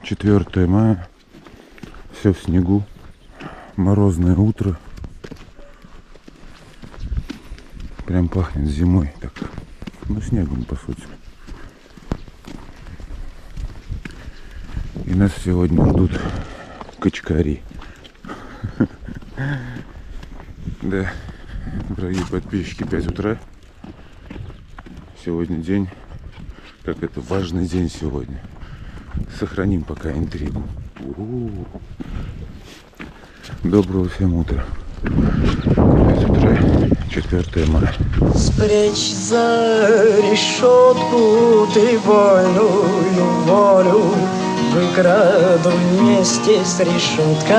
4 мая. Все в снегу. Морозное утро. Прям пахнет зимой. Так. Ну, снегом, по сути. И нас сегодня ждут качкари. Да, дорогие подписчики, 5 утра. Сегодня день, как это, важный день сегодня. Сохраним пока интригу. Доброго всем утра. 5 утра, 4 мая. Спрячь за решетку ты вольную волю, выкраду вместе с решеткой.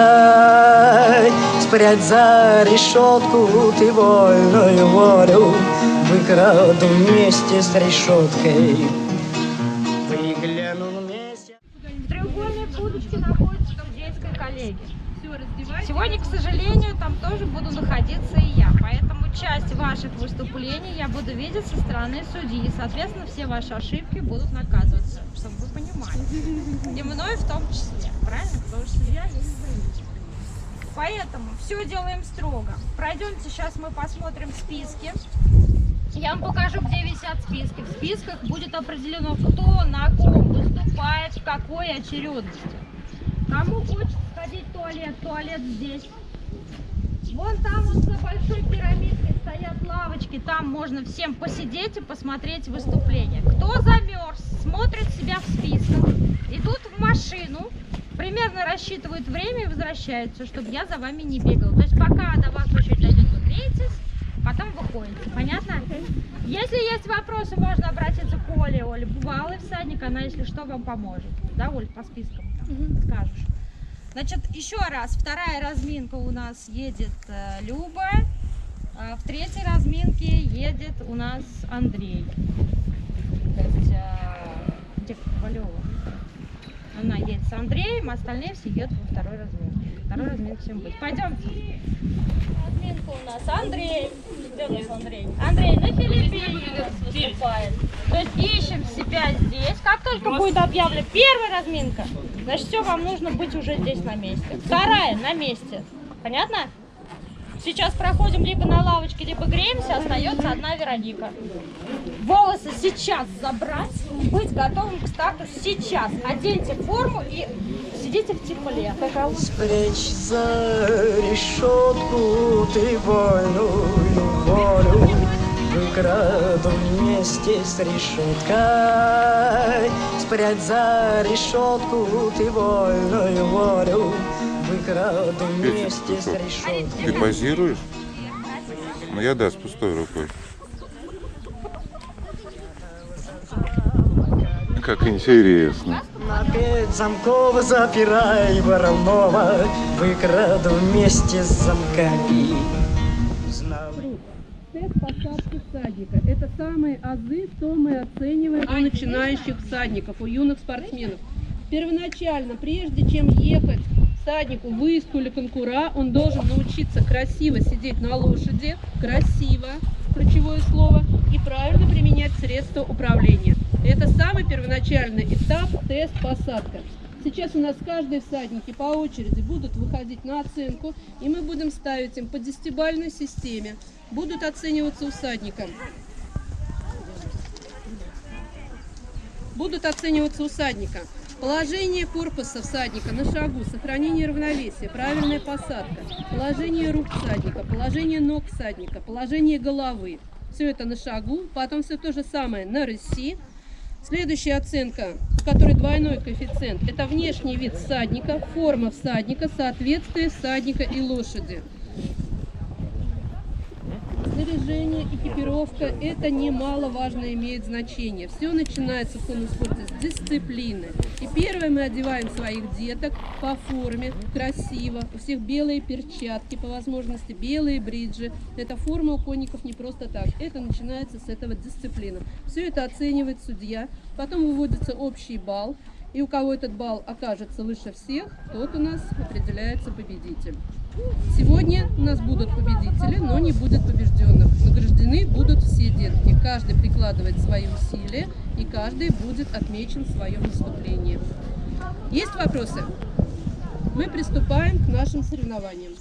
Спрячь за решетку ты вольную волю, выкраду вместе с решеткой. Выгляну вместе. Треугольные будочки находятся в детской коллегии. Сегодня, к сожалению, там тоже буду находиться и я, поэтому часть ваших выступлений я буду видеть со стороны судьи, и, соответственно, все ваши ошибки будут наказываться, чтобы вы понимали. И мной в том числе, правильно? Потому что судья не заявитель. Поэтому все делаем строго. Пройдемте, сейчас мы посмотрим списки. Я вам покажу, где висят списки. В списках будет определено, кто на ком выступает, в какой очередности. Кому хочется сходить в туалет, туалет здесь. Вон там вот за большой пирамидкой стоят лавочки, там можно всем посидеть и посмотреть выступление. Кто замерз, смотрит себя в списках, идут в машину, примерно рассчитывают время и возвращаются, чтобы я за вами не бегала. То есть пока до вас очередь дойдет, вы греетесь, потом выходите. Понятно? Если есть вопросы, можно обратиться к Оле. Оля бывалый всадник, она, если что, вам поможет. Да, Оль, по спискам скажешь. Значит, еще раз, вторая разминка у нас едет Люба, а в третьей разминке едет у нас Андрей. То есть, где Ковалева? Она едет с Андреем, а остальные все едут во второй разминке. Второй разминка всем будет. Пойдемте. Разминка у нас Андрей. Где у нас Андрей? Андрей на Филиппине выступает. То есть ищем себя здесь. Как только будет объявлена первая разминка, значит, все, вам нужно быть уже здесь на месте. Вторая на месте. Понятно? Сейчас проходим либо на лавочке, либо греемся, остается одна Вероника. Волосы сейчас забрать, быть готовым к старту сейчас. Оденьте форму и сидите в тепле. Спрячь за решетку ты вольную волю, выкраду вместе с решеткой. Спрячь за решетку ты вольную волю, выкраду вместе с решеткой. Ты позируешь? Ну я да, с пустой рукой. Как интересно. На 5 замков запирай вороного, выкраду вместе с замками. Тест посадки всадника. Это самые азы, что мы оцениваем у начинающих всадников, у юных спортсменов. Первоначально, прежде чем ехать всаднику в выездку или конкура, он должен научиться красиво сидеть на лошади, красиво, ключевое слово, и правильно применять средства управления. Это самый первоначальный этап, тест посадка. Сейчас у нас каждые всадники по очереди будут выходить на оценку, и мы будем ставить им по 10-бальной системе. Будут оцениваться у всадника. Положение корпуса всадника на шагу, сохранение равновесия, правильная посадка, положение рук всадника, положение ног всадника, положение головы. Все это на шагу, потом все то же самое на рыси. Следующая оценка, у которой двойной коэффициент, это внешний вид всадника, форма всадника, соответствие всадника и лошади. Снаряжение, экипировка, это немаловажно имеет значение. Все начинается в конном спорте с дисциплины. И первое, мы одеваем своих деток по форме, красиво. У всех белые перчатки, по возможности белые бриджи. Эта форма у конников не просто так. Это начинается с этого дисциплина. Все это оценивает судья. Потом выводится общий балл. И у кого этот балл окажется выше всех, тот у нас определяется победитель. Сегодня у нас будут победители, но не будет побежденных. Награждены будут все детки. Каждый прикладывает свои усилия, и каждый будет отмечен в своем выступлении. Есть вопросы? Мы приступаем к нашим соревнованиям.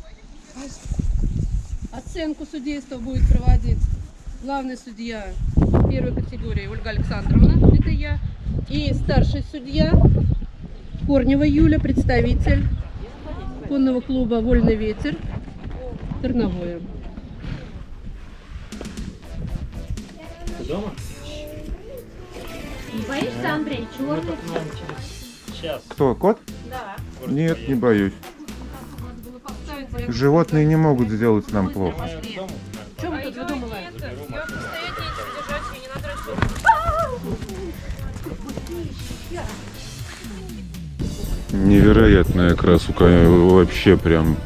Оценку судейства будет проводить главный судья первой категории Ольга Александровна, это я, и старший судья Корнева Юля, представитель конного клуба «Вольный ветер» Терновое. Не боишься, Андрей, черный? Кто, кот? Да. Нет, не боюсь. Животные не могут сделать нам плохо. Что мы тут выдумываем? Невероятная красука, вообще прям.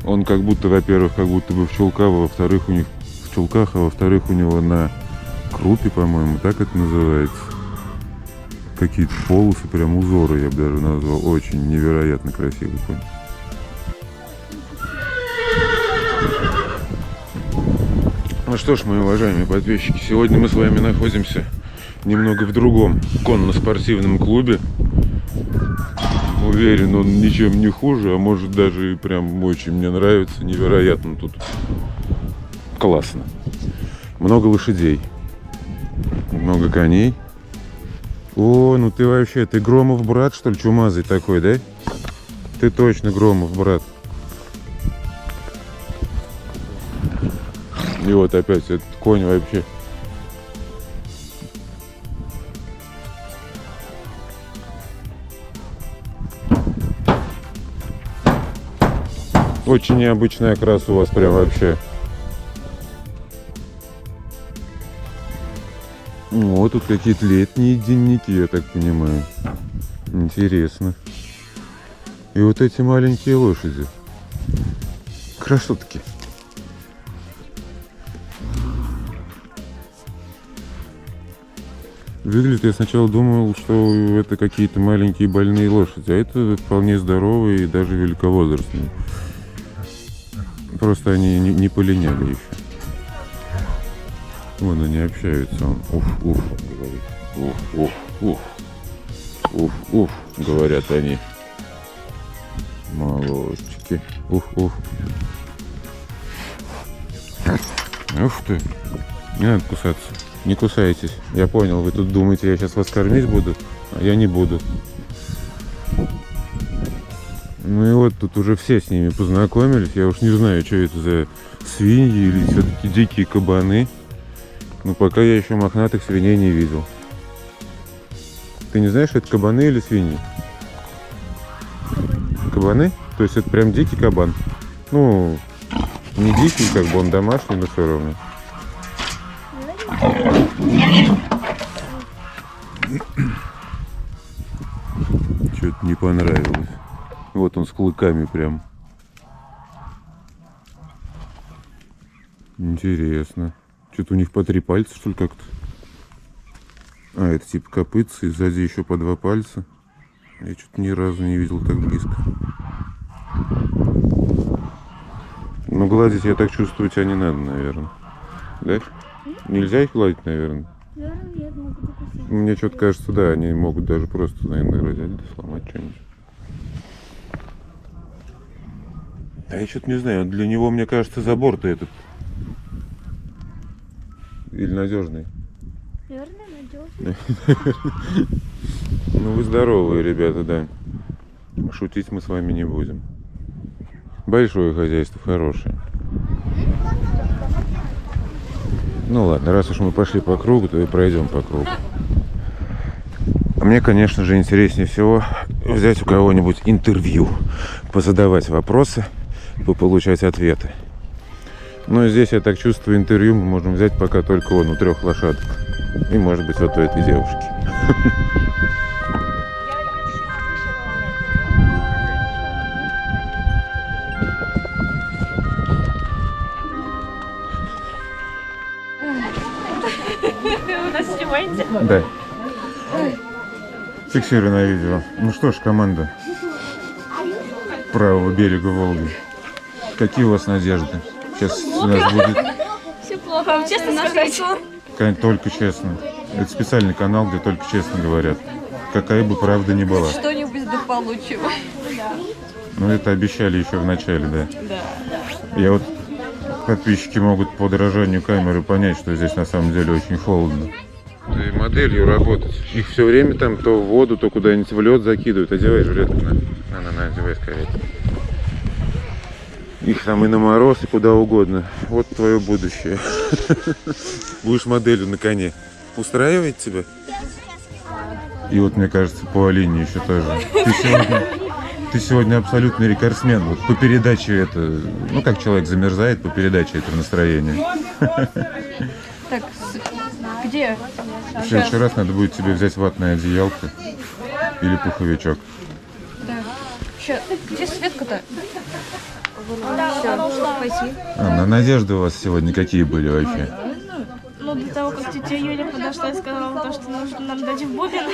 Он как будто, во-первых, как будто бы в чулках, а во-вторых, у них в чулках, а во-вторых, у него на крупе, по-моему, так это называется. Какие-то полосы, прям узоры, я бы даже назвал. Очень невероятно красивый конь. Ну что ж, мои уважаемые подписчики, сегодня мы с вами находимся немного в другом конно-спортивном клубе. Уверен, он ничем не хуже, а может даже и прям очень мне нравится. Невероятно тут классно. Много лошадей, много коней. О, ну ты вообще, ты Громов брат, что ли, чумазый такой, да? Ты точно Громов брат. И вот опять этот конь вообще. Очень необычный окрас у вас прям вообще. Вот тут какие-то летние денники, я так понимаю. Интересно. И вот эти маленькие лошади. Красотки. Выглядит, я сначала думал, что это какие-то маленькие больные лошади, а это вполне здоровые и даже великовозрастные. Просто они не полиняли еще. Вон они общаются. Он уф, уф, говорит. Уф, уф, уф. Уф, уф, говорят они. Молодчики. Уф, уф. Ух ты. Не надо кусаться. Не кусайтесь. Я понял, вы тут думаете, я сейчас вас кормить буду, а я не буду. Ну и вот тут уже все с ними познакомились. Я уж не знаю, что это за свиньи или все-таки дикие кабаны. Но пока я еще мохнатых свиней не видел. Ты не знаешь, это кабаны или свиньи? Кабаны? То есть это прям дикий кабан. Ну, не дикий, как бы он домашний, но все равно. Что-то не понравилось. Вот он с клыками прям. Интересно. Что-то у них по 3 пальца, что ли, как-то? А, это типа копытца, и сзади еще по 2 пальца. Я что-то ни разу не видел так близко. Но гладить, я так чувствую, тебя не надо, наверное. Да? Нельзя их гладить, наверное? Мне что-то кажется, да, они могут даже просто, наверное, взять, да, сломать что-нибудь. А я что-то не знаю, для него, мне кажется, забор-то этот. Или надежный? Наверное, надежный. Ну вы здоровые, ребята, да. Шутить мы с вами не будем. Большое хозяйство, хорошее. Ну ладно, раз уж мы пошли по кругу, то и пройдем по кругу. А мне, конечно же, интереснее всего взять у кого-нибудь интервью, позадавать вопросы, получать ответы. Но здесь, я так чувствую, интервью мы можем взять пока только вон у 3 лошадок. И, может быть, вот у этой девушки. Вы нас снимаете? Да. Фиксирую на видео. Ну что ж, команда правого берега Волги. Какие у вас надежды? Сейчас у нас будет... Все плохо, честно сказать. Только честно. Это специальный канал, где только честно говорят. какая бы правда ни была. Что-нибудь да получим. Ну, это обещали еще в начале, да? Да. Я вот... Подписчики могут по дрожанию камеры понять, что здесь на самом деле очень холодно. И моделью работать. Их все время там то в воду, то куда-нибудь в лед закидывают. Одевай жилетку на, одевай скорее. Их там и на мороз, и куда угодно. Вот твое будущее. Будешь моделью на коне. Устраивает тебя? И вот, мне кажется, по Алине еще тоже. Ты сегодня абсолютный рекордсмен. Вот по передаче это... Ну, как человек замерзает, по передаче это настроение. Так, где? В следующий раз надо будет тебе взять ватное одеялко или пуховичок. Да. Сейчас, где Светка-то? Все, спасибо. Надежды у вас сегодня какие были вообще? Ну, до того, как тетя Юля подошла и сказала то, что нужно нам дать в бубен,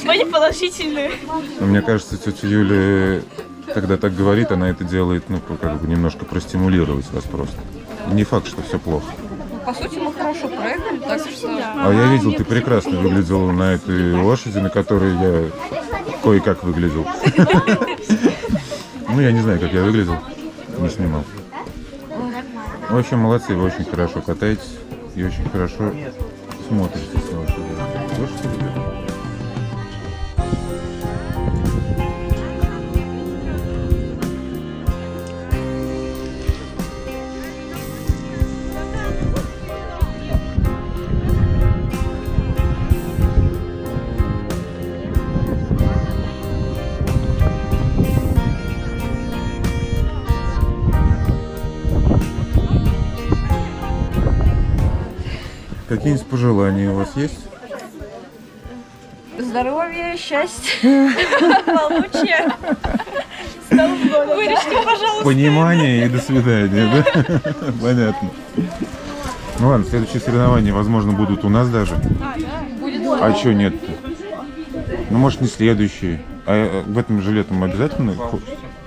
были положительные. Но мне кажется, тетя Юля, когда так говорит, она это делает, ну, как бы немножко простимулировать вас просто. Не факт, что все плохо. По сути, мы хорошо проехали, так что... А я видел, ты прекрасно выглядела на этой лошади, на которой я кое-как выглядел. Ну, я не знаю, как я выглядел, не снимал. В общем, молодцы, вы очень хорошо катаетесь и очень хорошо смотритесь на лошади. Лошадь любит. Какие-нибудь пожелания у вас есть? Здоровья, счастья, получше. Вырежьте, пожалуйста. Понимание и до свидания, да? Понятно. Ну ладно, следующие соревнования, возможно, будут у нас даже. А что нет-то? Ну, может, не следующие. А в этом же летом обязательно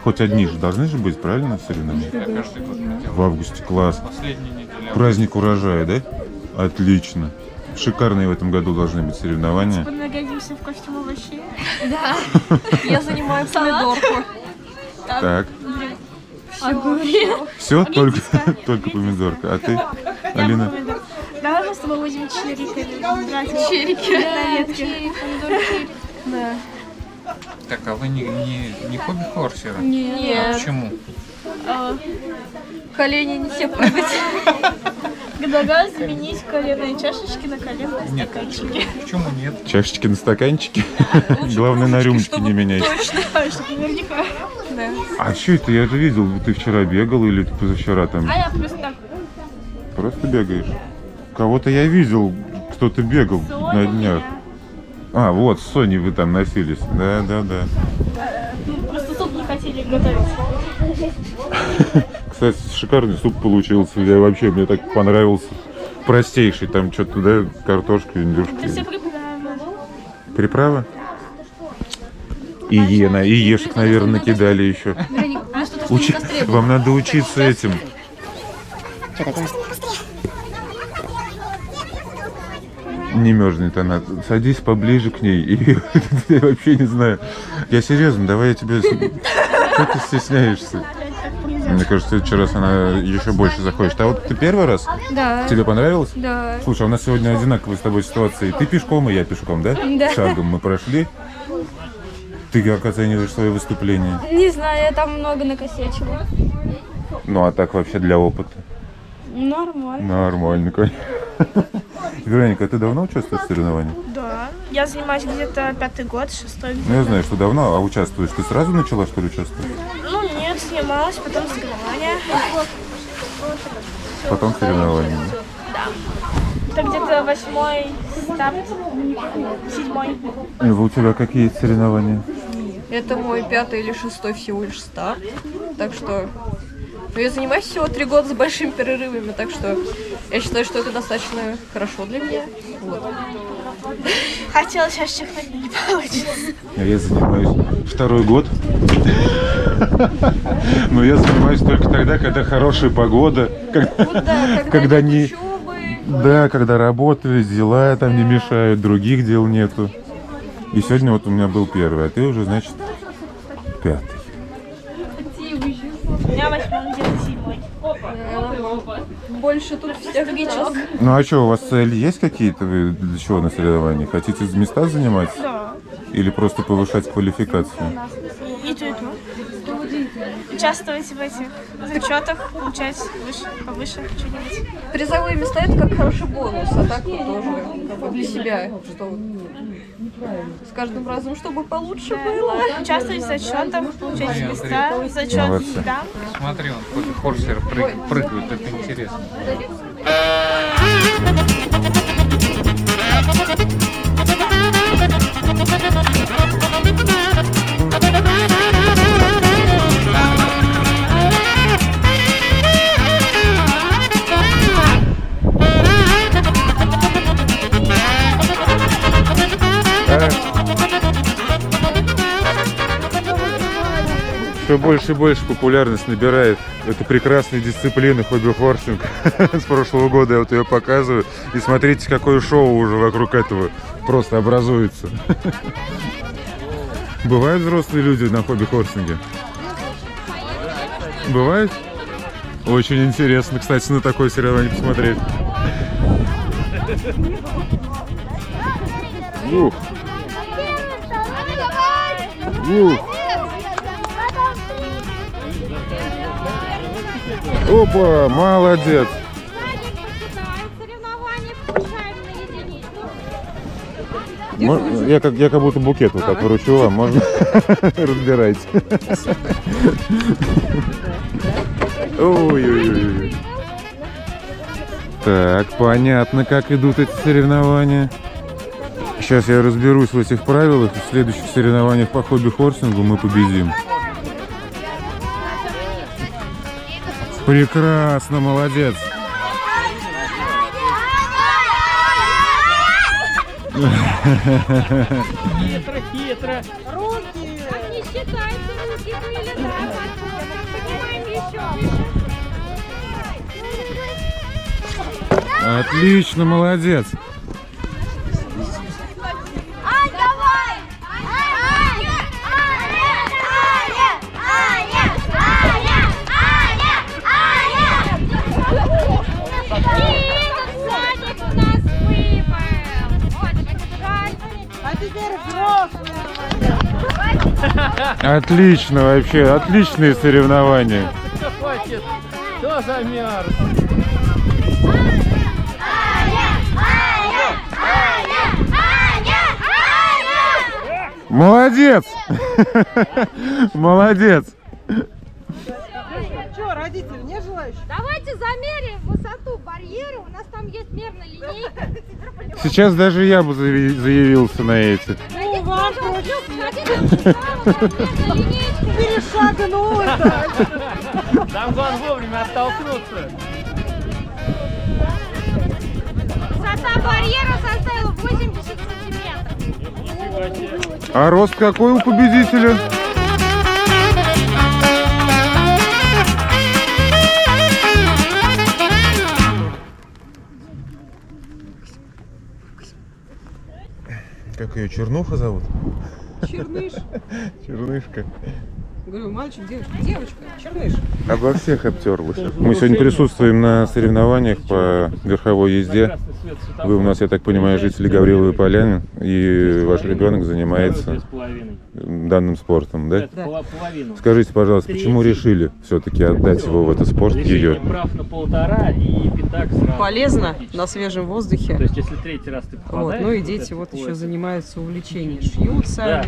хоть одни же должны же быть, правильно, соревнования? В августе, класс. Праздник урожая, да? Отлично. Шикарные в этом году должны быть соревнования. Поднагодимся в костюм овощей. Да, я занимаю помидорку. Так. Все, только помидорка. А ты, Алина? Давай мы с тобой будем чериками. Черики на ветке. Да. Так, а вы не хобби-хорсеры? А Нет. почему? Колени не все прыгать. Предлагаю заменить коленные чашечки на коленные Нет, стаканчики. почему нет? Чашечки на стаканчики. Главное, на рюмочке не меняйте. Чтобы наверняка. Да. А что это? Я же видел, ты вчера бегал или ты позавчера там? А я просто так. Просто бегаешь? Кого-то я видел, кто-то бегал на днях. А, вот, с Соней вы там носились. Да. Просто суп не хотели готовить. Кстати, шикарный суп получился. Мне так понравился. Простейший, там что-то, да, картошка, индюшка. Все приправы. Приправа? И ешек, наверное, накидали еще. Вам надо учиться этим. Не мерзнет она. Садись поближе к ней. И я вообще не знаю. Я серьезно, давай я тебе... Что ты стесняешься? Мне кажется, в следующий раз она еще больше захочет. А вот ты первый раз? Да. Тебе понравилось? Да. Слушай, а у нас сегодня одинаковые с тобой ситуации. Ты пешком, и я пешком, да? Да. Шагом мы прошли. Ты как оцениваешь свое выступление? Не знаю, я там много накосячила. Ну, а так вообще для опыта? Нормально. Нормально, конечно. Вероника, а ты давно участвуешь в соревнованиях? Да. Я занимаюсь где-то 5-й год, 6-й. Ну, я знаю, что давно, а участвуешь? Ты сразу начала, что ли, участвовать? Ну нет, снималась, потом соревнования. Потом соревнования, да? Это где-то 8-й старт, 7-й. Ива, у тебя какие соревнования? Это мой 5-й или 6-й всего лишь старт. Так что... Ну, я занимаюсь всего 3 года с большими перерывами, так что я считаю, что это достаточно хорошо для меня. Вот. Хотела сейчас чихнуть, но не получилось. Я занимаюсь 2-й год. Но я занимаюсь только тогда, когда хорошая погода. Когда не... Учебы. Да, когда работаю, дела там не мешают, других дел нету. И сегодня вот у меня был первый, а ты уже, значит, пятый. У меня 8-й, где-то 7-й. Больше тут всех гичек. Ну а что, у вас цели есть какие-то? Вы для чего на соревнованиях? Хотите места занимать? Да. Или просто повышать квалификацию? И то, и то. Участвовать в этих зачетах, получать выше, повыше что-нибудь. Призовые места это как хороший бонус, а так вот тоже как бы для себя, что вот с каждым разом, чтобы получше было. Участвовать в зачетах, получать места, зачет Молодцы. да. Смотри, он хобби-хорсер прыгает, это интересно. Все больше и больше популярность набирает эта прекрасная дисциплина хобби-хорсинг. С прошлого года я вот ее показываю. И смотрите, какое шоу уже вокруг этого просто образуется. Бывают взрослые люди на хобби-хорсинге? Бывает? Очень интересно, кстати, на такое соревнование посмотреть. Ух. Ух. Опа, молодец. Я как будто букет вот так вручу вам, можно разбирайте. Ой-ой-ой. Так, понятно, как идут эти соревнования. Сейчас я разберусь в этих правилах, и в следующих соревнованиях по хобби-хорсингу мы победим. Прекрасно, молодец. Хитро. Руки! Не считайте, руки были, да, поднимаем еще. Отлично, молодец. Отлично вообще, отличные соревнования. Хватит, что за мерз? Молодец! Молодец! Что, родители, не желающие? Давайте замеряем высоту барьера. У нас там есть мерная линейка. Сейчас даже я бы заявился на эти. Ну, вам перешагнула. Там главное вовремя оттолкнуться. Высота барьера составила 80 сантиметров. А рост какой у победителя? Как ее, Чернуха зовут? Черныш. Чернышка. Говорю, мальчик, девочка. Девочка, Черныш. Обо всех обтерлась. Мы сегодня присутствуем на соревнованиях по верховой езде. Вы у нас, я так понимаю, жители Гавриловой Поляны, и ваш ребенок занимается данным спортом, да? Да. Скажите, пожалуйста, почему решили все-таки отдать его в этот спорт, ее? Прав на 1,5 и пятак сразу. Полезно, на свежем воздухе. То есть, если третий раз ты попадаешь... Вот. Ну и дети вот еще занимаются увлечением. Шьют сами. Да.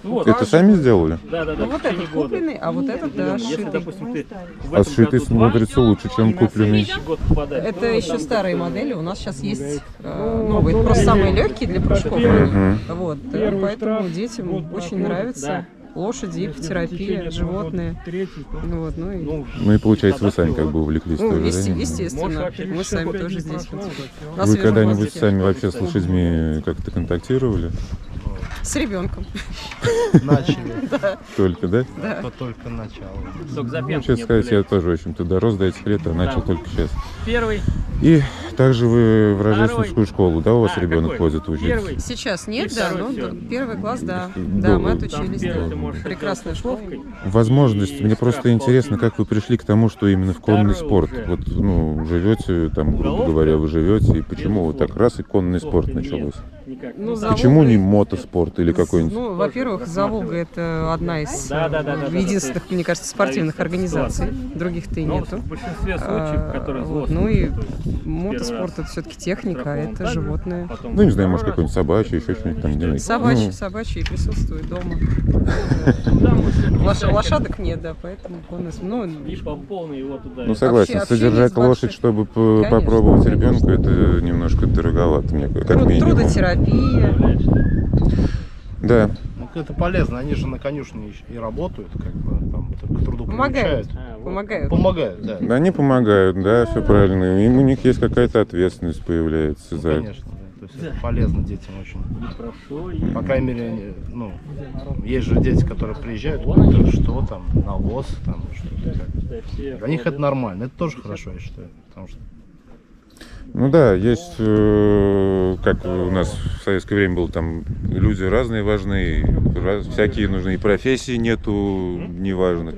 Вот. Это сами сделали? Да. Ну вот этот купленный, а вот этот, да, Если, сшитый. допустим, ты в А этом сшитый году смотрится лучше, чем купленный. следующий год попадаешь. Это еще старые модели, у нас сейчас есть новые, это просто самые легкие для прыжков. Вот, поэтому детям очень нравится. Лошади, ипотерапия, животные. Вот, Ну и получается, вы сами как бы увлеклись тоже, да? Естественно, мы сами тоже здесь. На Вы свежем когда-нибудь воздухе. сами вообще с лошадьми как-то контактировали? С ребенком. Начали. Только, да? Это только начало. Только Ну, запенки честно не сказать, я определяют. тоже, в общем-то, дорос до этих лет, а начал только сейчас. Первый. И также вы в рождественскую школу, да, у вас ребенок какой? ходит учиться? Первый. Сейчас И нет, да, второй но всё. первый класс, да. Да, Да, мы вот. отучились. Первый ты Да. можешь Прекрасная школа. Вовкой. Возможность. И Мне просто штраф интересно, полтинник. как вы пришли к тому, что именно в конный Второй спорт. уже. Вот, ну, живете там, грубо Головка? говоря, вы живете, и почему вот так Безусловно. раз и конный спорт Вовка, началось? нет, никак. Ну, за Почему не Волгой- мотоспорт или какой-нибудь? Ну, во-первых, «Заволга» — это одна из Да. единственных, мне кажется, спортивных организаций. Других-то и Но нету. в большинстве случаев, которые Вот. взрослые Ну и участвуют, мотоспорт — это все-таки техника, а страховом это также, животные. потом Ну, не знаю, может, второй раз. какой-нибудь собачий, еще что-нибудь там, не знаю. Собачьи присутствуют дома. Туда можно Лошадок нет, да, поэтому конный спорт. Ну, и по полной его туда. Ну, согласен, Вообще, содержать общение с лошадь, большой- чтобы Конечно, попробовать конечно. ребенку, это немножко дороговато, мне как минимум. трудотерапия. Да. Ну, это полезно, они же на конюшне и работают, как бы, там, к труду Помогают. приучают. Помогают. Помогают, да. Они помогают, да, все правильно. Им у них есть какая-то ответственность появляется Ну, за. конечно, да. То есть это полезно детям очень. Хорошо. И По крайней мере, ну, есть же дети, которые приезжают, говорят, что там, навоз, там, что-то как. все Для них это нормально, это тоже хорошо, я считаю. Потому что Ну да, есть, как у нас в советское время было, там люди разные важны, всякие нужны, и профессии нету неважных.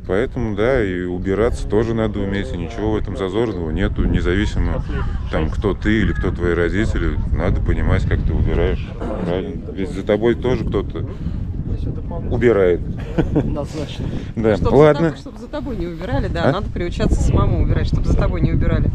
Поэтому, да, и убираться тоже надо уметь, и ничего в этом зазорного нету, независимо, там, кто ты или кто твои родители, надо понимать, как ты убираешь, правильно? Ведь за тобой тоже кто-то убирает. однозначно. Да, Чтобы ладно. Чтобы за тобой не убирали, да, А? надо приучаться самому убирать, чтобы за тобой не убирали.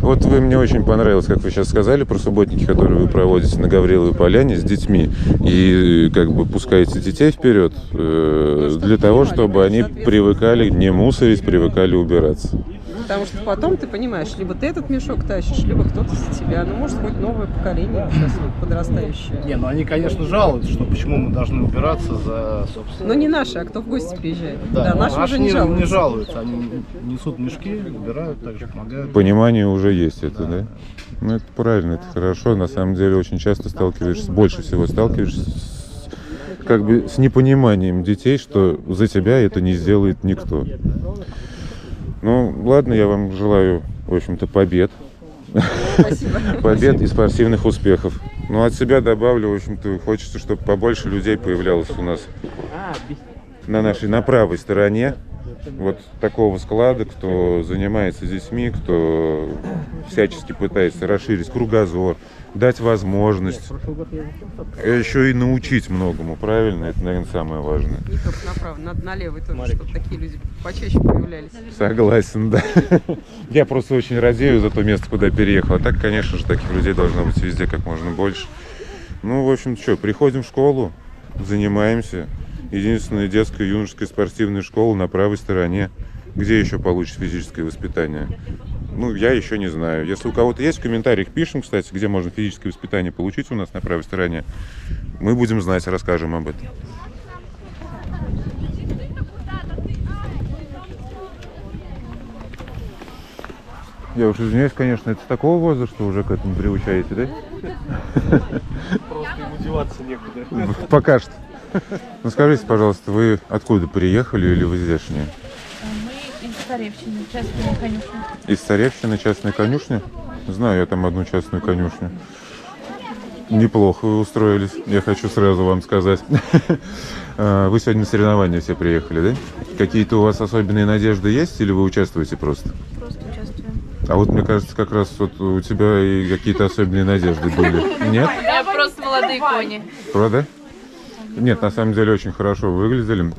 Вот вы мне очень понравилось, как вы сейчас сказали про субботники, которые вы проводите на Гавриловой поляне с детьми, и как бы пускаете детей вперед для того, чтобы они привыкали не мусорить, привыкали убираться. Потому что потом ты понимаешь, либо ты этот мешок тащишь, либо кто-то за тебя. Ну, может, хоть новое поколение сейчас вот подрастающее. Не, ну они, конечно, жалуются, что почему мы должны убираться за, собственно... Но не наши, а кто в гости приезжает. Да, наши уже не не жалуются. жалуются, они несут мешки, убирают, также помогают. Понимание уже есть это, да? Ну, это правильно, это хорошо. На самом деле, очень часто сталкиваешься, больше всего сталкиваешься как бы с непониманием детей, что за тебя это не сделает никто. Ну, ладно, я вам желаю, в общем-то, побед. Спасибо. Побед и спортивных успехов. Ну, от себя добавлю, в общем-то, хочется, чтобы побольше людей появлялось у нас на правой стороне. Вот такого склада, кто занимается детьми, кто всячески пытается расширить кругозор, дать возможность, еще и научить многому, правильно? Это, наверное, самое важное. Не только направо, надо на левый тоже, чтобы такие люди почаще появлялись. Согласен, да. Я просто очень радею за то место, куда переехал. А так, конечно же, таких людей должно быть везде как можно больше. Ну, в общем, что, приходим в школу, занимаемся. Единственная детская юношеская спортивная школа на правой стороне. Где еще получишь физическое воспитание? Ну, я еще не знаю. Если у кого-то есть в комментариях, пишем, кстати, где можно физическое воспитание получить у нас на правой стороне. Мы будем знать, расскажем об этом. Я уж извиняюсь, конечно, это с такого возраста уже к этому приучаете, да? Просто ему деваться некуда. Пока что. Ну скажите, пожалуйста, вы откуда приехали или вы здешние? Мы из Царевщины, частная конюшня. Из Царевщины, частная конюшня? Знаю я там одну частную конюшню. Неплохо вы устроились, я хочу сразу вам сказать. Вы сегодня на соревнования все приехали, да? Какие-то у вас особенные надежды есть или вы участвуете просто? Просто участвуем. А вот мне кажется, как раз вот у тебя и какие-то особенные надежды были. Нет? Я просто молодые кони. Правда? Нет, на самом деле очень хорошо выглядели.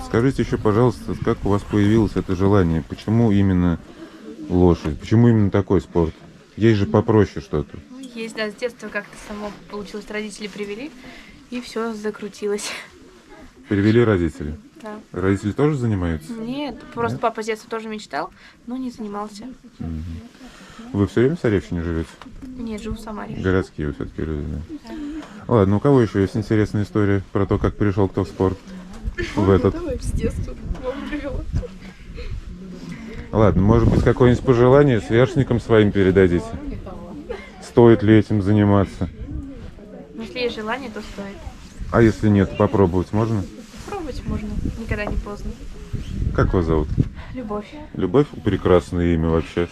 Скажите еще, пожалуйста, как у вас появилось это желание? Почему именно лошадь? Почему именно такой спорт? Есть же попроще что-то. Есть, да, с детства как-то само получилось, родители привели, и все закрутилось. Привели родители? Да. Родители тоже занимаются? Нет, просто папа с детства тоже мечтал, но не занимался. Вы все время в Царевщине живете? Нет, живу в Самаре. Городские вы все-таки люди, да? Ладно, у кого еще есть интересная история про то, как пришел кто в спорт? В этот? С детства мама привела. Ладно, может быть, какое-нибудь пожелание сверстникам своим передадите? Стоит ли этим заниматься? Если есть желание, то стоит. А если нет, попробовать можно? Пробовать можно, никогда не поздно. Как вас зовут? Любовь. Любовь? Прекрасное имя вообще.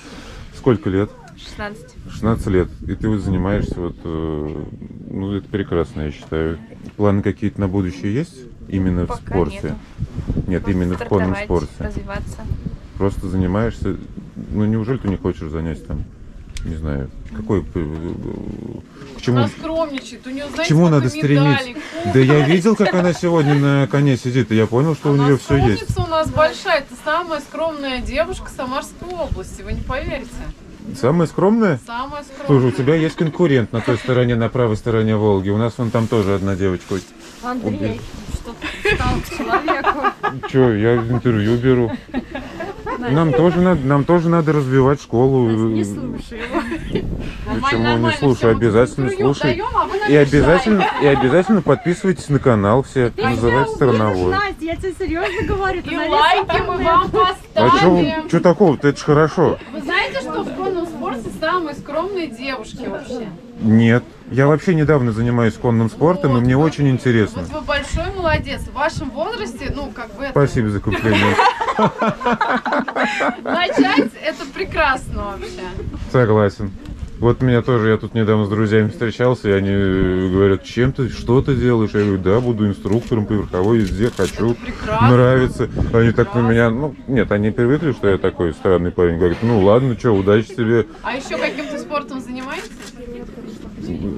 Сколько лет? 16. 16 лет. И ты вот занимаешься вот... ну, это прекрасно, я считаю. Планы какие-то на будущее есть? Именно в спорте? Нет, Просто именно в конном спорте. развиваться. Просто занимаешься... Ну, неужели ты не хочешь занять там, не знаю, какой... К чему, Она скромничает, у нее, к знаете, чему сколько надо медалей, стремиться? Да я видел, как она сегодня на коне сидит, и я понял, что у нее все есть. Скромница у нас большая, это самая скромная девушка Самарской области, вы не поверите. Самая скромная? Самая скромная. Слушай, у тебя есть конкурент на той стороне, на правой стороне Волги. У нас вон там тоже одна девочка. Андрей, что ты стал к человеку? Че, я интервью беру. Нам тоже надо развивать школу. Не слушай его. Почему не слушай? Обязательно слушай. И обязательно подписывайтесь на канал все. Называется Страновой. Настя, я тебе серьезно говорю. И лайки мы вам А поставим. что такого-то? Это ж хорошо. Вы знаете, что в конном спорте самые скромные девушки вообще? Нет. Я вообще недавно занимаюсь конным спортом, и мне очень интересно. Вот вы большой молодец. В вашем возрасте, ну, как бы это... Спасибо за комплимент. Начать это прекрасно вообще. Согласен. Вот меня тоже, я тут недавно с друзьями встречался, и они говорят, чем ты, что ты делаешь? Я говорю, да, буду инструктором по верховой езде, хочу, нравится. Они так на меня, ну, нет, они привыкли, что я такой странный парень. Говорят, ну ладно, что, удачи тебе. А еще каким-то спортом занимаетесь?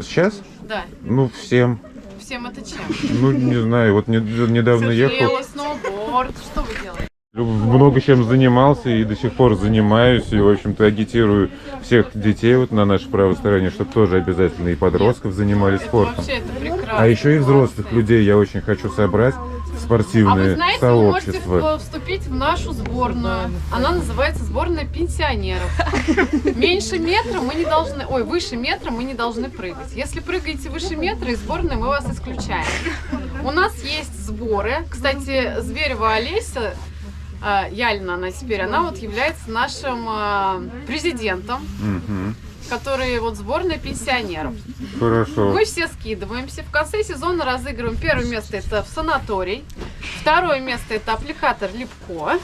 Сейчас? Да. Ну, всем. Всем это чем? Ну, не знаю, вот недавно ехал. Сноуборд, что вы делаете? Много чем занимался и до сих пор занимаюсь, и, в общем-то, агитирую всех детей вот на нашей правой стороне, чтобы тоже обязательно и подростков занимались спортом. Вообще это прекрасно. А еще и взрослых людей я очень хочу собрать в спортивные А вы знаете, сообщества. вы можете вступить в нашу сборную. Она называется сборная пенсионеров. Меньше метра мы не должны, ой, выше метра мы не должны прыгать. Если прыгаете выше метра, из сборной мы вас исключаем. У нас есть сборы. Кстати, Зверева Олеся, Яльна она теперь, она вот является нашим президентом, который вот сборная пенсионеров. Хорошо. Мы все скидываемся. В конце сезона разыгрываем. Первое место это в санаторий. Второе место это аппликатор Липко.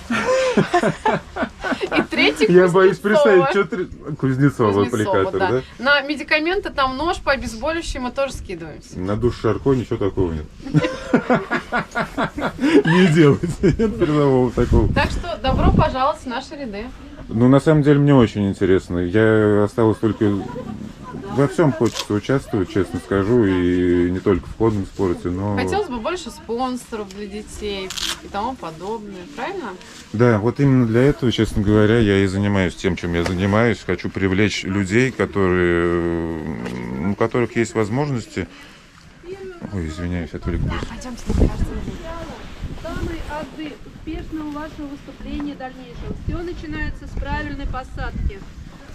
И третий Я боюсь Кузнецова. представить, что Кузнецова аппликатор, да? На медикаменты там нож по обезболивающим мы тоже скидываемся. На душ Шарко ничего такого нет. Не делайте, нет передового такого. Так что добро пожаловать в наши ряды. Ну, на самом деле, мне очень интересно. Я осталось только... Во всем хочется участвовать, честно скажу, и не только в конном спорте, но... Хотелось бы больше спонсоров для детей и тому подобное, правильно? Да, вот именно для этого, честно говоря, я и занимаюсь тем, чем я занимаюсь. Хочу привлечь людей, которые... у которых есть возможности... Ой, извиняюсь, отвлекусь. Самые азы успешного вашего выступления дальнейшего. Все начинается с правильной посадки.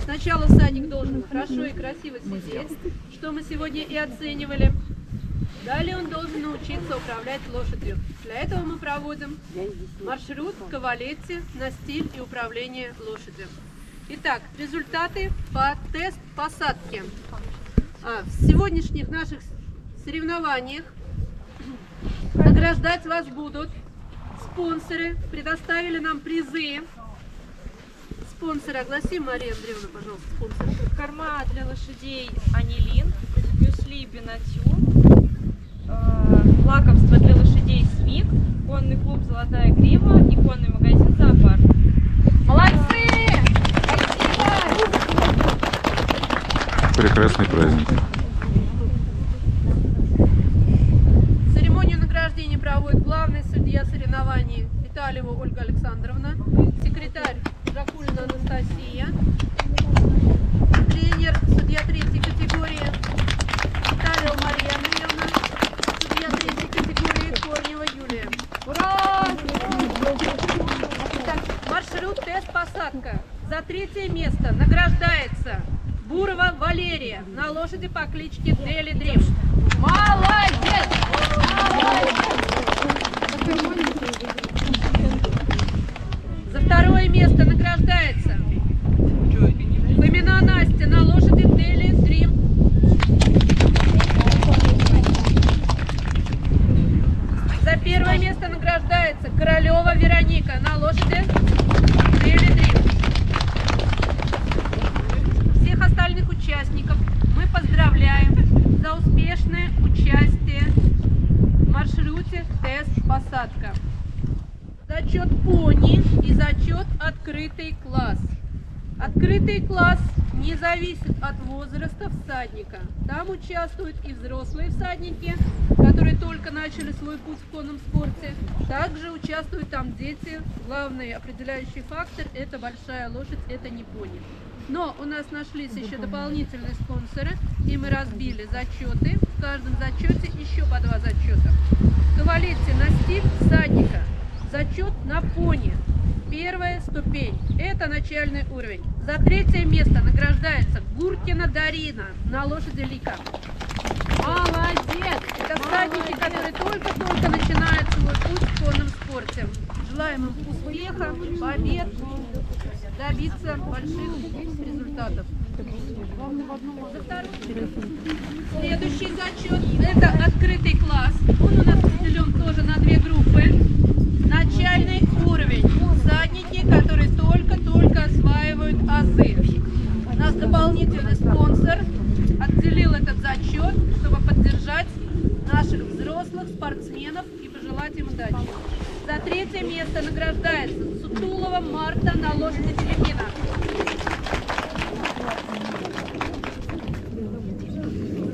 Сначала всадник должен хорошо и красиво сидеть, что мы сегодня и оценивали. Далее он должен научиться управлять лошадью. Для этого мы проводим маршрут Кавалетти на стиль и управление лошадью. Итак, результаты по тест посадки. В сегодняшних наших соревнованиях награждать вас будут спонсоры, предоставили нам призы. Спонсоры, огласи, Мария Андреевна, пожалуйста, спонсоры. Корма для лошадей Анилин, мюсли Бенатю, лакомство для лошадей Свик, конный клуб Золотая Грива и конный магазин Зоопарк. Молодцы! Прекрасный праздник. Церемонию награждения проводит главный судья соревнований Витальева Ольга Александровна, секретарь Жакулина Анастасия, тренер, судья третьей категории Витальева Мария Андреевна, судья третьей категории Корнева Юлия. Ура! Итак, маршрут тест-посадка. За третье место награждается Бурова Валерия на лошади по кличке Дели Дрим. Молодец! За второе место награждается Фомина Настя на лошади Дели Дрим. За первое место награждается Королева Вероника на лошади Дели Дрим. посадка. Зачет пони и зачет открытый класс. Открытый класс не зависит от возраста всадника. Там участвуют и взрослые всадники, которые только начали свой путь в конном спорте. Также участвуют там дети. Главный определяющий фактор – это большая лошадь, это не пони. Но у нас нашлись еще дополнительные спонсоры, и мы разбили зачеты. В каждом зачете еще по 2 зачета. Кавалетти на стиль всадника. Зачет на пони. Первая ступень. Это начальный уровень. За 3-е место награждается Гуркина Дарина на лошади Лика. Молодец! Это всадники, которые только-только начинают свой путь в конном спорте. Желаем им успеха, побед, добиться больших результатов. Следующий зачет – это открытый класс. Он у нас разделен тоже на 2 группы. Начальный уровень. Всадники, которые только-только осваивают азы. У нас дополнительный спонсор отделил этот зачет, чтобы поддержать наших взрослых спортсменов и пожелать им удачи. За 3-е место награждается Сутулова Марта на лошади Филиппина.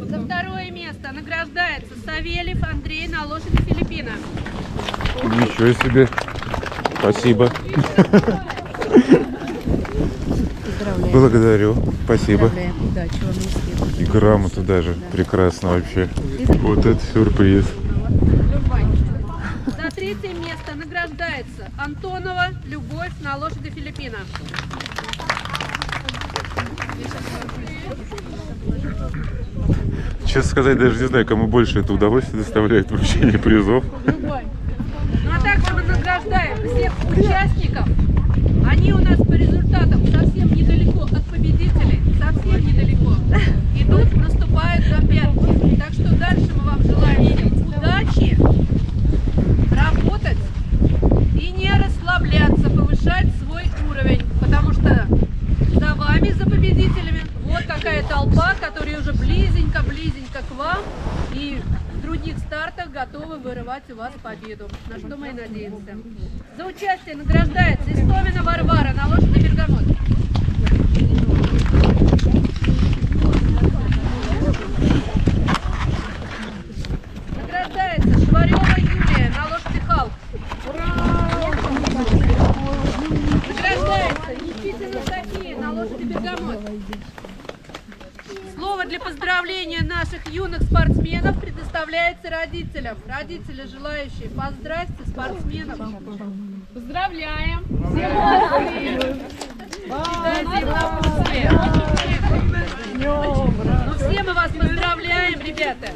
За 2-е место награждается Савельев Андрей на лошади Филиппина. Ничего себе. Спасибо. Благодарю. Спасибо. И грамоту даже. Прекрасно вообще. Вот это сюрприз. За 3-е место награждается Антонова Любовь на лошади Филиппина. Честно сказать, даже не знаю, кому больше это удовольствие доставляет вручение призов. Ну а также мы награждаем всех участников. Они у нас по результатам совсем недалеко от победителей, совсем недалеко. Идут, наступают на пятки. Так что дальше мы вам желаем удачи, работать и не расслабляться, повышать свой уровень. Потому что за вами, за победителями, вот такая толпа, которая уже близенько-близенько к вам. И в других стартах готовы вырывать у вас победу, на что мы и надеемся. За участие награждается Истомина Варвара на лошади Бергамот. Награждается Шварева Юлия на лошади Халк. Награждается Никитина София на лошади Бергамот. Слово для поздравления наших юных спортсменов предоставляется родителям. Родители, желающие, поздравьте спортсменов. Поздравляем! Ну все мы вас поздравляем, ребята.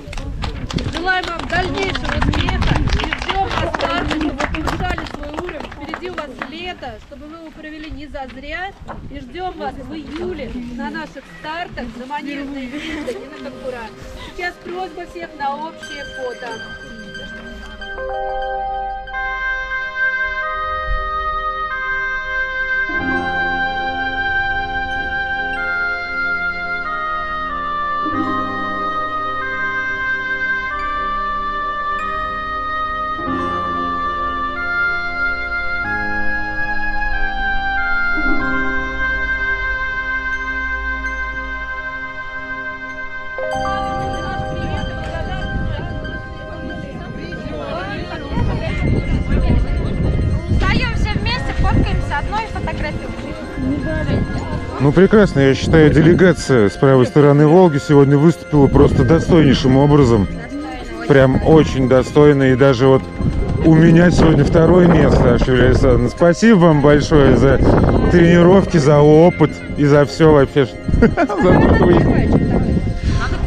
Желаем вам дальнейшего успеха и ждем вас старта, чтобы вы повышали свой уровень. Впереди у вас лето, чтобы вы его провели не зазря. И ждем вас в июле на наших стартах за манежные визы и на конкура. Сейчас просьба всех на общее фото. Ну прекрасно, я считаю, делегация с правой стороны Волги сегодня выступила просто достойнейшим образом. Прям очень достойно. И даже вот у меня сегодня 2-е место, Юлия Александровна. Спасибо вам большое за тренировки, за опыт и за все вообще.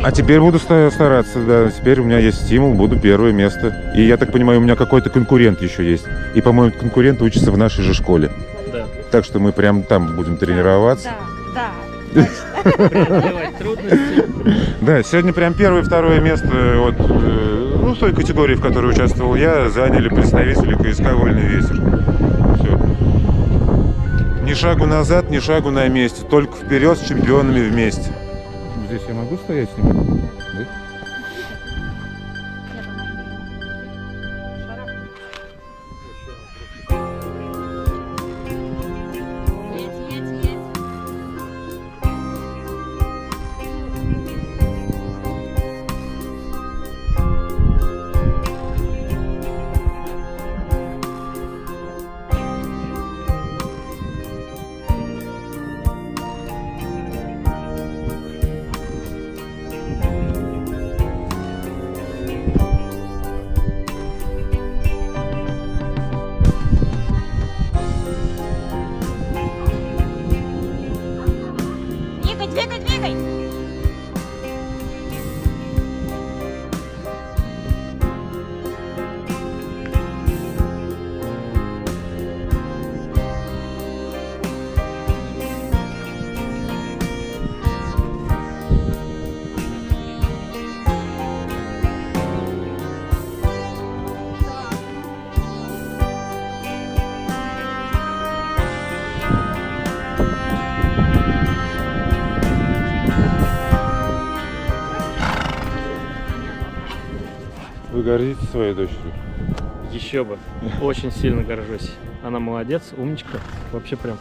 А теперь буду стараться, да. Теперь у меня есть стимул, буду 1-е место. И я так понимаю, у меня какой-то конкурент еще есть. И, по-моему, конкурент учится в нашей же школе. Да. Так что мы прям там будем тренироваться. Да. Преодолевать трудности. Да, сегодня прям 1-е и 2-е место вот, ну, в той категории, в которой участвовал я, заняли представители КСК «Вольный ветер». Все. Ни шагу назад, ни шагу на месте. Только вперед с чемпионами вместе. Здесь я могу стоять с ними? Да? Вы гордитесь своей дочерью? Еще бы. Очень сильно горжусь. Она молодец, умничка. Вообще прям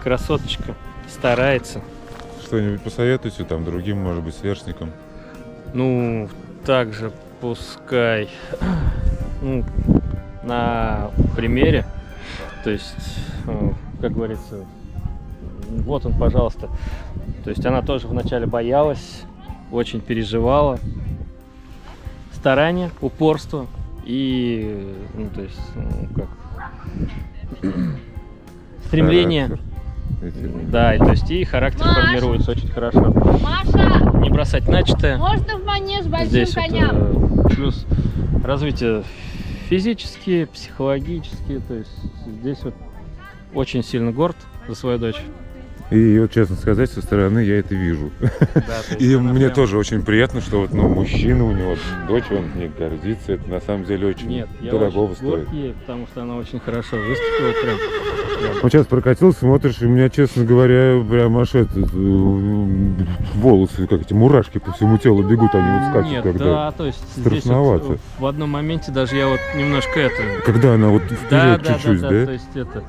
красоточка. Старается. Что-нибудь посоветуйте там другим, может быть, сверстникам? Ну, также пускай на примере, то есть, как говорится, вот он, пожалуйста. То есть она тоже вначале боялась, очень переживала. Старание, упорство и, ну, то есть, как стремление. Характер. Да, и то есть и характер формируется очень хорошо. Маша! Не бросать начатое. Можно в манеж с большим Здесь коням? вот, плюс развитие физические, психологические, то есть здесь вот очень сильно горд за свою дочь. И вот, честно сказать, со стороны я это вижу. И мне тоже очень приятно, что вот, ну, мужчина у него, дочь, он не гордится. Это на самом деле очень дорогого стоит. Нет, потому что она очень хорошо выступила прям. Вот сейчас прокатился, смотришь, и у меня, честно говоря, прям аж волосы, как эти мурашки по всему телу бегут, они вот скачут. Нет, когда да, то есть страшновато. Здесь вот, в одном моменте даже я вот немножко это... Когда она вот вперед чуть-чуть, да? То есть это...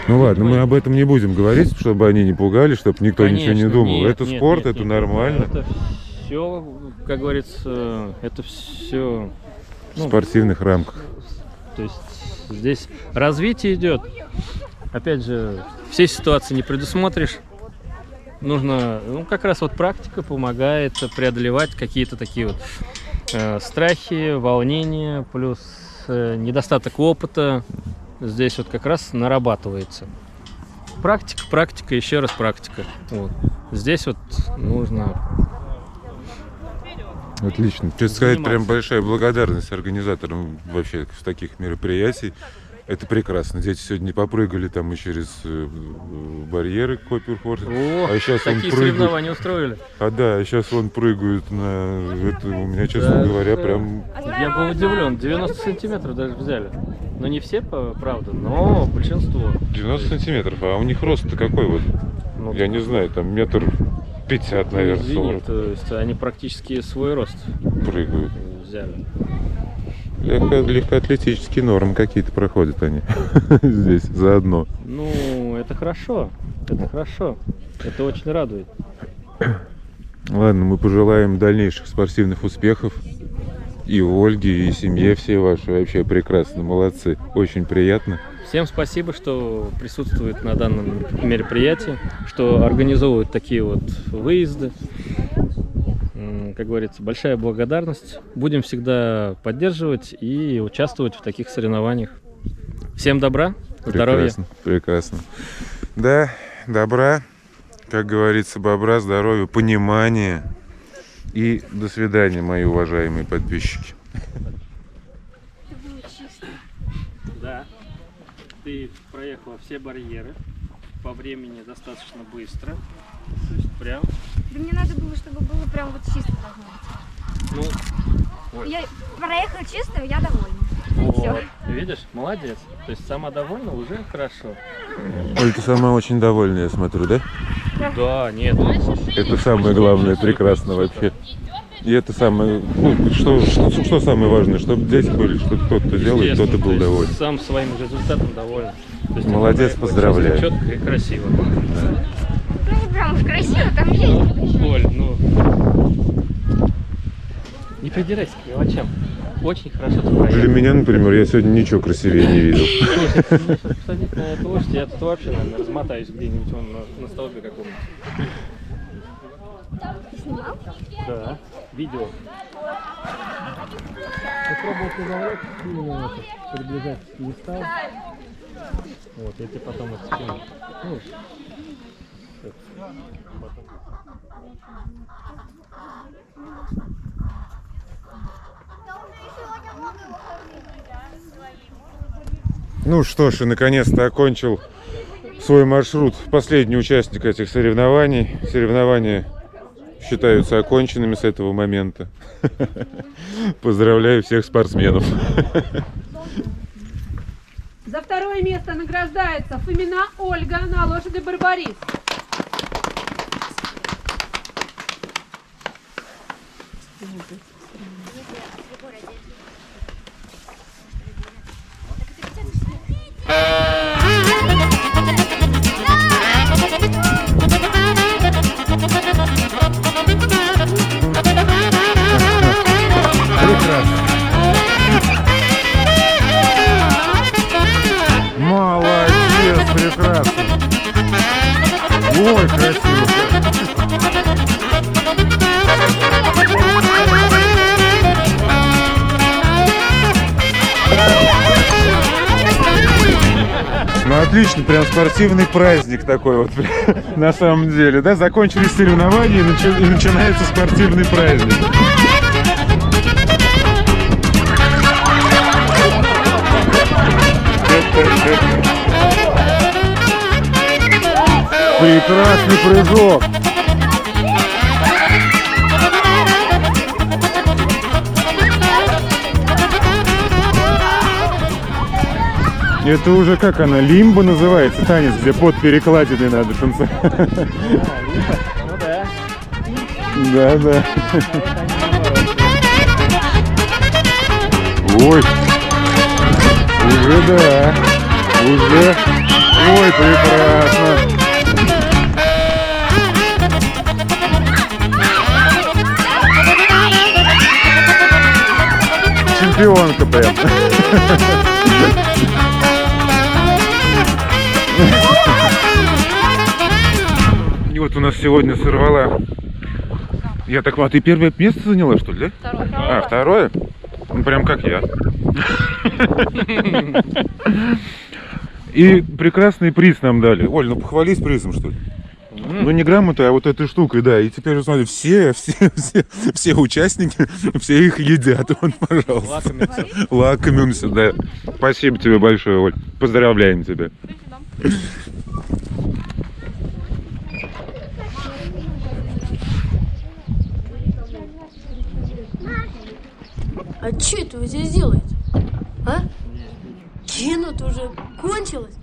Ну ладно, мы об этом не будем говорить, чтобы они не пугали, чтобы никто ничего не думал. Это спорт, это нормально. Это все, как говорится, это все... В спортивных рамках. То есть здесь развитие идет. Опять же, все ситуации не предусмотришь. Нужно, ну, как раз вот практика помогает преодолевать какие-то такие вот страхи, волнения, плюс недостаток опыта. Здесь вот как раз нарабатывается. Практика, еще раз практика. Вот. Здесь вот нужно... Отлично. Честно сказать, прям большая благодарность организаторам вообще таких мероприятий. Это прекрасно. Дети сегодня попрыгали там и через барьеры Копперхорст. О, а сейчас такие соревнования устроили. А да, сейчас он прыгает на это. У меня, честно говоря, прям... Я был удивлен. 90 сантиметров даже взяли. Но не все, правда, но большинство. 90 сантиметров. А у них рост-то какой вот? Ну, я не знаю, там 1,50 м, наверное, 40. То есть они практически свой рост прыгают. Взяли. Легкоатлетические нормы какие-то проходят они здесь заодно. Ну, это хорошо. Это хорошо. Это очень радует. Ладно, мы пожелаем дальнейших спортивных успехов. И Ольге, и семье все ваши вообще прекрасно, молодцы. Очень приятно. Всем спасибо, что присутствуют на данном мероприятии, что организовывают такие вот выезды. Как говорится, большая благодарность. Будем всегда поддерживать и участвовать в таких соревнованиях. Всем добра, здоровья. Прекрасно. Да, добра, как говорится, бобра, здоровья, понимания. И до свидания, мои уважаемые подписчики. Да, ты проехала все барьеры по времени достаточно быстро. То есть прям... Да мне надо было, чтобы было прям вот чисто должно быть. Ну, я проехала чисто, я довольна. Вот. Видишь, молодец. То есть сама довольна, уже хорошо. Оль, ты сама очень довольна, я смотрю, да? Да, нет. Это самое главное, прекрасно вообще. И это самое, ну, что самое важное, чтобы дети были, что кто-то делал, и кто-то был доволен. Сам своим результатом доволен. То есть молодец, поздравляю. Четко и красиво. Да. Ну не прям уж красиво, там есть. Оль, ну не придирайся к мелочам. Очень хорошо ты проехал. Для меня, например, я сегодня ничего красивее не видел. Слушай, если посадить на эту лошадь, я тут вообще, наверное, размотаюсь где-нибудь на столбе каком-нибудь. Ты снимал? Да, видео. Попробовал прибавлять, именно это, приближать не стал. Вот, я тебе потом это скину. Ну, Ну что ж, и наконец-то окончил свой маршрут последний участник этих соревнований. Соревнования считаются оконченными с этого момента. Поздравляю всех спортсменов. За второе место награждается Фомина Ольга на лошади Барбарис. отлично, прям спортивный праздник такой вот, на самом деле, да? Закончились соревнования и начинается спортивный праздник. Прекрасный прыжок. Это уже как она, лимбо называется, танец, где под перекладиной надо танцевать. Ну да. Да, да. Ой, уже да, уже, ой, прекрасно. Чемпионка прям. И вот у нас сегодня сорвала. Я так, а ты первое место заняла, что ли, да? Второе. А, второе? Ну, прям как я. И прекрасный приз нам дали. Оль, ну похвались призом, что ли? Ну не грамотой, а вот этой штукой, да. И теперь же смотри, все участники, все их едят. Вот, пожалуйста. Лакомятся. Лакомимся, да. Спасибо тебе большое, Оль. Поздравляем тебя. А что это вы здесь делаете? А? Кино-то уже кончилось.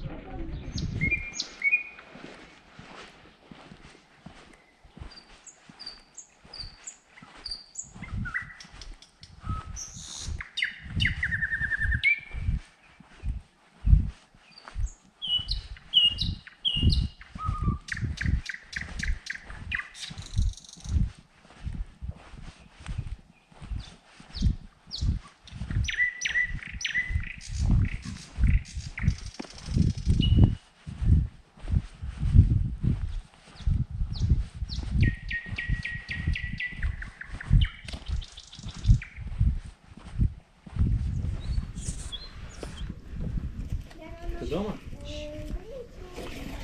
Ты дома?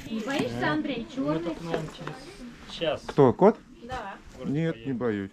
Не боишься, Андрей, черный? Сейчас. Кто, кот? Да. Нет, не боюсь.